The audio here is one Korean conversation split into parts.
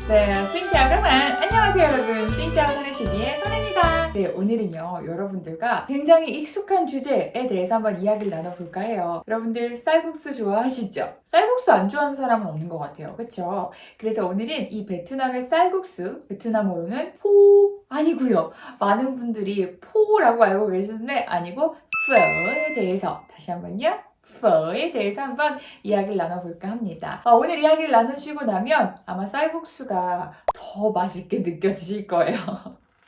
네, 신기한 여러분 안녕하세요 여러분. 신기한 선혜TV의 선혜입니다. 네, 오늘은요 여러분들과 굉장히 익숙한 주제에 대해서 한번 이야기를 나눠볼까 해요. 여러분들 쌀국수 좋아하시죠? 쌀국수 안 좋아하는 사람은 없는 것 같아요, 그쵸? 그래서 오늘은 이 베트남의 쌀국수, 베트남어로는 포 아니고요, 많은 분들이 포라고 알고 계시는데 아니고 pho에 대해서 다시 한번요, pho에 대해서 한번 이야기를 나눠볼까 합니다. 오늘 이야기를 나누시고 나면 아마 쌀국수가 더 맛있게 느껴지실 거예요.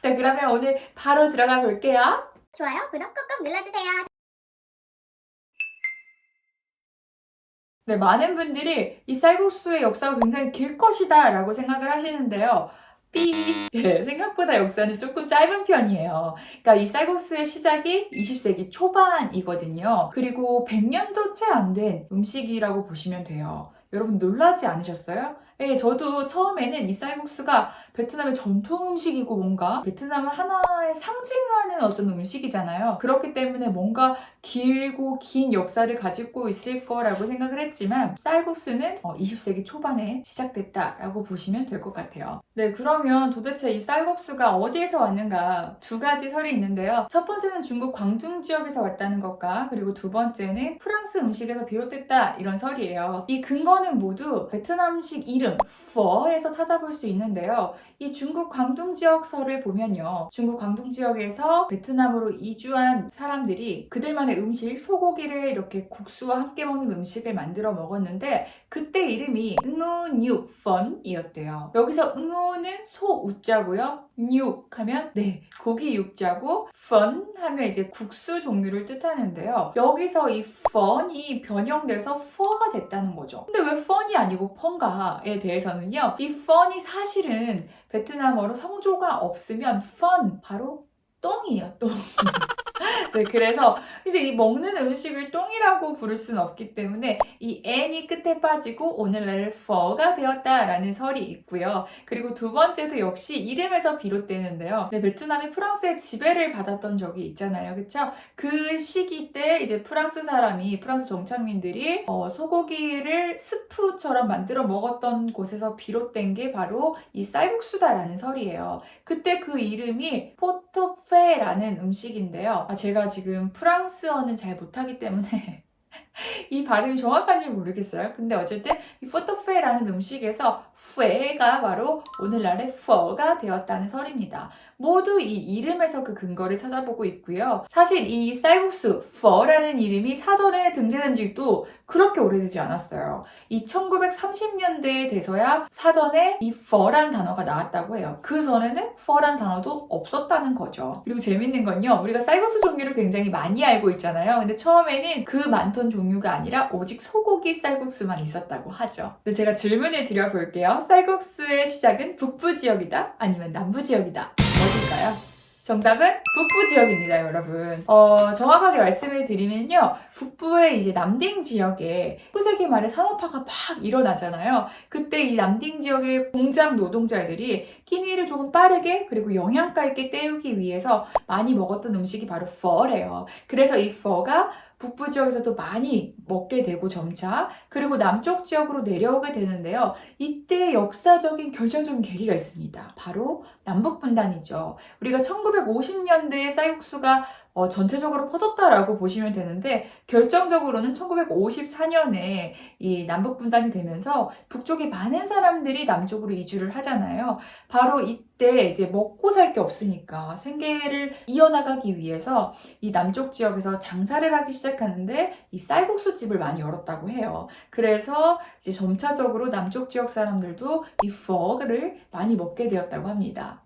자, 그러면 오늘 바로 들어가 볼게요. 좋아요, 구독 꾹꾹 눌러주세요. 네, 많은 분들이 이 쌀국수의 역사가 굉장히 길 것이다 라고 생각을 하시는데요. 삐! 네, 생각보다 역사는 조금 짧은 편이에요. 그러니까 이 쌀국수의 시작이 20세기 초반이거든요. 그리고 100년도 채 안 된 음식이라고 보시면 돼요. 여러분 놀라지 않으셨어요? 네, 저도 처음에는 이 쌀국수가 베트남의 전통 음식이고 뭔가 베트남을 하나의 상징하는 어떤 음식이잖아요. 그렇기 때문에 뭔가 길고 긴 역사를 가지고 있을 거라고 생각을 했지만 쌀국수는 20세기 초반에 시작됐다라고 보시면 될 것 같아요. 네, 그러면 도대체 이 쌀국수가 어디에서 왔는가 두 가지 설이 있는데요. 첫 번째는 중국 광둥 지역에서 왔다는 것과 그리고 두 번째는 프랑스 음식에서 비롯됐다 이런 설이에요. 이 근거는 모두 베트남식 이름 pho에서 찾아볼 수 있는데요. 이 중국 광둥 지역 설을 보면요. 중국 광둥 지역에서 베트남으로 이주한 사람들이 그들만의 음식, 소고기를 이렇게 국수와 함께 먹는 음식을 만들어 먹었는데 그때 이름이 응우뉴 펀이었대요. 여기서 응우는 소 우자고요. 뉴 하면 네, 고기 육자고 펀 하면 이제 국수 종류를 뜻하는데요. 여기서 이 펀이 변형돼서 퍼가 됐다는 거죠. 근데 왜 펀이 아니고 펑가에 대해서는요. 이 펀이 사실은 베트남어로 성조가 없으면 펀 바로 똥이에요, 똥. 네, 그래서 근데 이 먹는 음식을 똥이라고 부를 수는 없기 때문에 이 n이 끝에 빠지고 오늘날 pho가 되었다라는 설이 있고요. 그리고 두 번째도 역시 이름에서 비롯되는데요. 네, 베트남이 프랑스의 지배를 받았던 적이 있잖아요, 그렇죠? 그 시기 때 이제 프랑스 정착민들이 소고기를 스프처럼 만들어 먹었던 곳에서 비롯된 게 바로 이 쌀국수다라는 설이에요. 그때 그 이름이 포토페라는 음식인데요. 제가 지금 프랑스어는 잘 못하기 때문에 이 발음이 정확한지 모르겠어요. 근데 어쨌든 이 포토페라는 음식에서 페가 바로 오늘날의 퍼가 되었다는 설입니다. 모두 이 이름에서 그 근거를 찾아보고 있고요. 사실 이 쌀국수 퍼라는 이름이 사전에 등재된 지도 그렇게 오래되지 않았어요. 이 1930년대에 돼서야 사전에 이 퍼란 단어가 나왔다고 해요. 그 전에는 퍼란 단어도 없었다는 거죠. 그리고 재밌는 건요. 우리가 쌀국수 종류를 굉장히 많이 알고 있잖아요. 근데 처음에는 그 많던 종류가 아니라 오직 소고기 쌀국수만 있었다고 하죠. 근데 제가 질문을 드려볼게요. 쌀국수의 시작은 북부 지역이다? 아니면 남부 지역이다? 어딜까요? 정답은 북부 지역입니다, 여러분. 정확하게 말씀을 드리면요. 북부의 이제 남딩 지역에 19세기 말에 산업화가 막 일어나잖아요. 그때 이 남딩 지역의 공장 노동자들이 끼니를 조금 빠르게 그리고 영양가 있게 때우기 위해서 많이 먹었던 음식이 바로 pho래요. 그래서 이 pho가 북부 지역에서도 많이 먹게 되고 점차 그리고 남쪽 지역으로 내려오게 되는데요. 이때 역사적인 결정적인 계기가 있습니다. 바로 남북분단이죠. 우리가 1950년대에 쌀국수가 전체적으로 퍼졌다라고 보시면 되는데 결정적으로는 1954년에 이 남북분단이 되면서 북쪽에 많은 사람들이 남쪽으로 이주를 하잖아요. 바로 이때 이제 먹고 살 게 없으니까 생계를 이어나가기 위해서 이 남쪽 지역에서 장사를 하기 시작하는데 이 쌀국수 집을 많이 열었다고 해요. 그래서 이제 점차적으로 남쪽 지역 사람들도 이 pho를 많이 먹게 되었다고 합니다.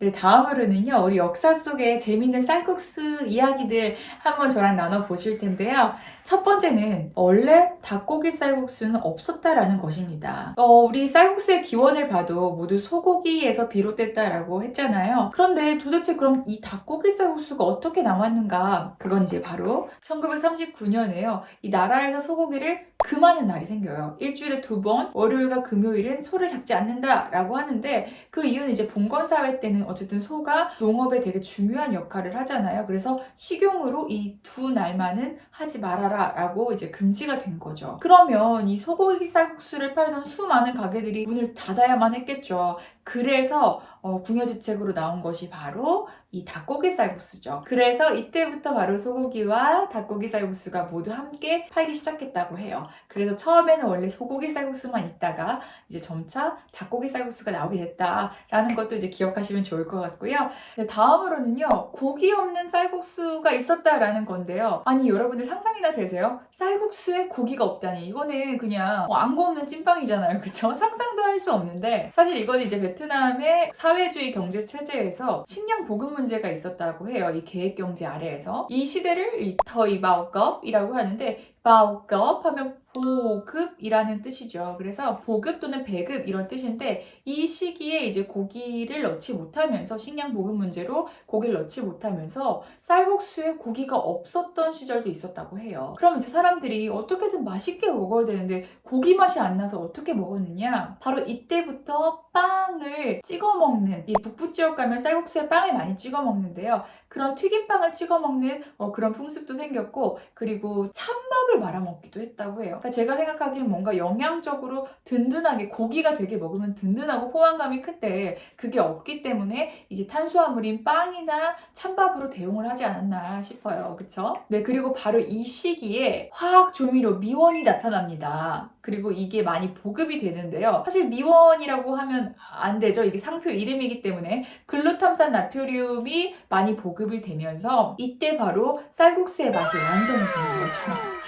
네, 다음으로는요, 우리 역사 속의 재밌는 쌀국수 이야기들 한번 저랑 나눠보실 텐데요. 첫 번째는, 원래 닭고기 쌀국수는 없었다라는 것입니다. 우리 쌀국수의 기원을 봐도 모두 소고기에서 비롯됐다라고 했잖아요. 그런데 도대체 그럼 이 닭고기 쌀국수가 어떻게 나왔는가? 그건 이제 바로 1939년에요. 이 나라에서 소고기를 금하는 날이 생겨요. 일주일에 2번, 월요일과 금요일은 소를 잡지 않는다라고 하는데 그 이유는 이제 봉건사회 때는 어쨌든 소가 농업에 되게 중요한 역할을 하잖아요. 그래서 식용으로 이 두 날만은 하지 말아라 라고 이제 금지가 된 거죠. 그러면 이 소고기 쌀국수를 팔던 수많은 가게들이 문을 닫아야만 했겠죠. 그래서 궁여지책으로 나온 것이 바로 이 닭고기 쌀국수죠. 그래서 이때부터 바로 소고기와 닭고기 쌀국수가 모두 함께 팔기 시작했다고 해요. 그래서 처음에는 원래 소고기 쌀국수만 있다가 이제 점차 닭고기 쌀국수가 나오게 됐다라는 것도 이제 기억하시면 좋을 것 같고요. 네, 다음으로는요, 고기 없는 쌀국수가 있었다라는 건데요. 아니, 여러분들 상상이나 되세요? 쌀국수에 고기가 없다니. 이거는 그냥 앙고 없는 찐빵이잖아요. 그쵸? 상상도 할 수 없는데, 사실 이건 이제 베트남의 사회주의 경제 체제에서 식량 보급 문제가 있었다고 해요. 이 계획 경제 아래에서. 이 시대를 이 더이 바오컵이라고 하는데, 바오컵 하면 보급이라는 뜻이죠. 그래서 보급 또는 배급 이런 뜻인데, 이 시기에 이제 고기를 넣지 못하면서 식량 보급 문제로 고기를 넣지 못하면서 쌀국수에 고기가 없었던 시절도 있었다고 해요. 그럼 이제 사람들이 어떻게든 맛있게 먹어야 되는데 고기 맛이 안 나서 어떻게 먹었느냐? 바로 이때부터 빵을 찍어 먹는, 이 북부 지역 가면 쌀국수에 빵을 많이 찍어 먹는데요. 그런 튀김빵을 찍어 먹는 그런 풍습도 생겼고, 그리고 찬밥을 말아 먹기도 했다고 해요. 그러니까 제가 생각하기엔 뭔가 영양적으로 든든하게, 고기가 되게 먹으면 든든하고 포만감이 큰데 그게 없기 때문에 이제 탄수화물인 빵이나 찬밥으로 대용을 하지 않았나 싶어요. 그쵸? 네, 그리고 바로 이 시기에 화학 조미료 미원이 나타납니다. 그리고 이게 많이 보급이 되는데요. 사실 미원이라고 하면 안 되죠. 이게 상표 이름이기 때문에 글루탐산 나트륨이 많이 보급이 되면서 이때 바로 쌀국수의 맛이 완성이 되는 거죠.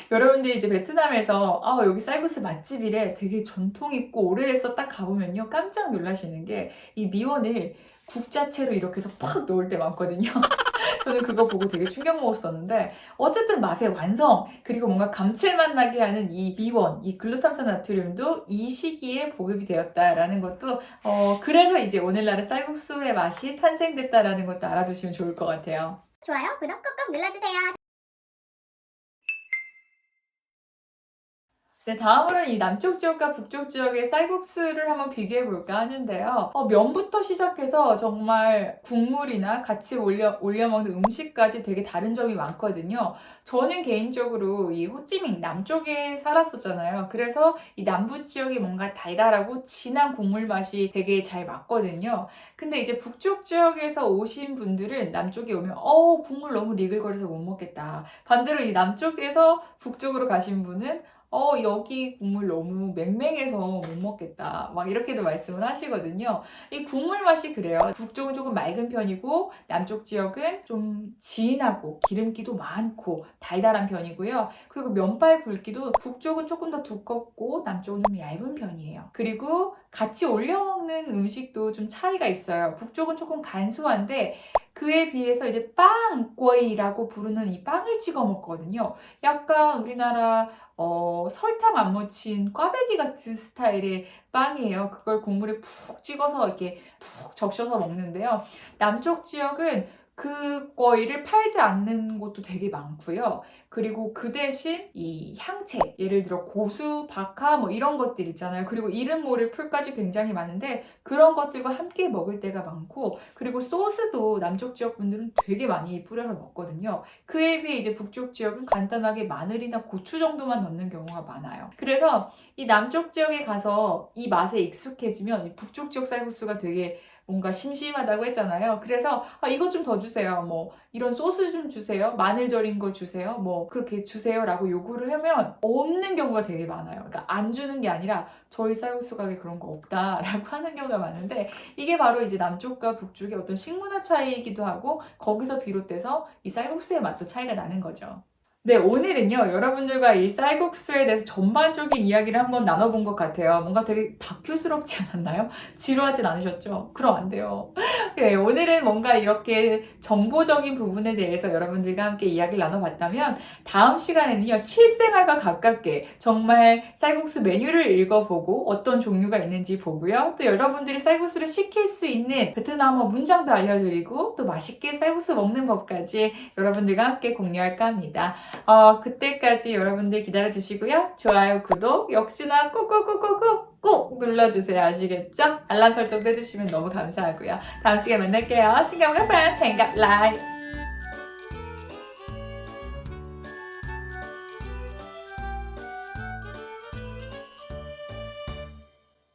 여러분들이 이제 베트남에서 여기 쌀국수 맛집이래, 되게 전통 있고 오래돼서 딱 가보면요, 깜짝 놀라시는 게 이 미원을 국 자체로 이렇게 해서 팍 넣을 때 많거든요. 저는 그거 보고 되게 충격 먹었었는데, 어쨌든 맛의 완성, 그리고 뭔가 감칠맛 나게 하는 이 미원, 이 글루탐산 나트륨도 이 시기에 보급이 되었다라는 것도 그래서 이제 오늘날의 쌀국수의 맛이 탄생됐다라는 것도 알아두시면 좋을 것 같아요. 좋아요, 구독 꾹꾹 눌러주세요. 네, 다음으로는 이 남쪽 지역과 북쪽 지역의 쌀국수를 한번 비교해 볼까 하는데요. 면부터 시작해서 정말 국물이나 같이 올려 먹는 음식까지 되게 다른 점이 많거든요. 저는 개인적으로 이 호찌민 남쪽에 살았었잖아요. 그래서 이 남부 지역이 뭔가 달달하고 진한 국물 맛이 되게 잘 맞거든요. 근데 이제 북쪽 지역에서 오신 분들은 남쪽에 오면 국물 너무 리글거려서 못 먹겠다. 반대로 이 남쪽에서 북쪽으로 가신 분은 여기 국물 너무 맹맹해서 못 먹겠다, 막 이렇게도 말씀을 하시거든요. 이 국물 맛이 그래요. 북쪽은 조금 맑은 편이고 남쪽 지역은 좀 진하고 기름기도 많고 달달한 편이고요. 그리고 면발 굵기도 북쪽은 조금 더 두껍고 남쪽은 좀 얇은 편이에요. 그리고 같이 올려 먹는 음식도 좀 차이가 있어요. 북쪽은 조금 간소한데 그에 비해서 이제 빵꼬이라고 부르는 이 빵을 찍어 먹거든요. 약간 우리나라 설탕 안 묻힌 꽈배기 같은 스타일의 빵이에요. 그걸 국물에 푹 찍어서 이렇게 푹 적셔서 먹는데요. 남쪽 지역은 그 거이를 팔지 않는 곳도 되게 많고요. 그리고 그 대신 이 향채, 예를 들어 고수, 박하 뭐 이런 것들 있잖아요. 그리고 이름 모를 풀까지 굉장히 많은데 그런 것들과 함께 먹을 때가 많고, 그리고 소스도 남쪽 지역 분들은 되게 많이 뿌려서 먹거든요. 그에 비해 이제 북쪽 지역은 간단하게 마늘이나 고추 정도만 넣는 경우가 많아요. 그래서 이 남쪽 지역에 가서 이 맛에 익숙해지면 이 북쪽 지역 쌀국수가 되게 뭔가 심심하다고 했잖아요. 그래서 이것 좀 더 주세요. 뭐 이런 소스 좀 주세요. 마늘 절인 거 주세요. 뭐 그렇게 주세요 라고 요구를 하면 없는 경우가 되게 많아요. 그러니까 안 주는 게 아니라 저희 쌀국수 가게 그런 거 없다 라고 하는 경우가 많은데, 이게 바로 이제 남쪽과 북쪽의 어떤 식문화 차이이기도 하고 거기서 비롯돼서 이 쌀국수의 맛도 차이가 나는 거죠. 네, 오늘은요, 여러분들과 이 쌀국수에 대해서 전반적인 이야기를 한번 나눠본 것 같아요. 뭔가 되게 다큐스럽지 않았나요? 지루하진 않으셨죠? 그럼 안 돼요. 네, 오늘은 뭔가 이렇게 정보적인 부분에 대해서 여러분들과 함께 이야기를 나눠봤다면, 다음 시간에는요, 실생활과 가깝게 정말 쌀국수 메뉴를 읽어보고 어떤 종류가 있는지 보고요. 또 여러분들이 쌀국수를 시킬 수 있는 베트남어 문장도 알려드리고, 또 맛있게 쌀국수 먹는 법까지 여러분들과 함께 공유할까 합니다. 그때까지 여러분들 기다려주시고요. 좋아요, 구독 역시나 꾹꾹꾹꾹꾹 꼭 눌러주세요. 아시겠죠? 알람 설정도 해주시면 너무 감사하고요. 다음 시간에 만날게요. 신경을 반, 탱각 라이.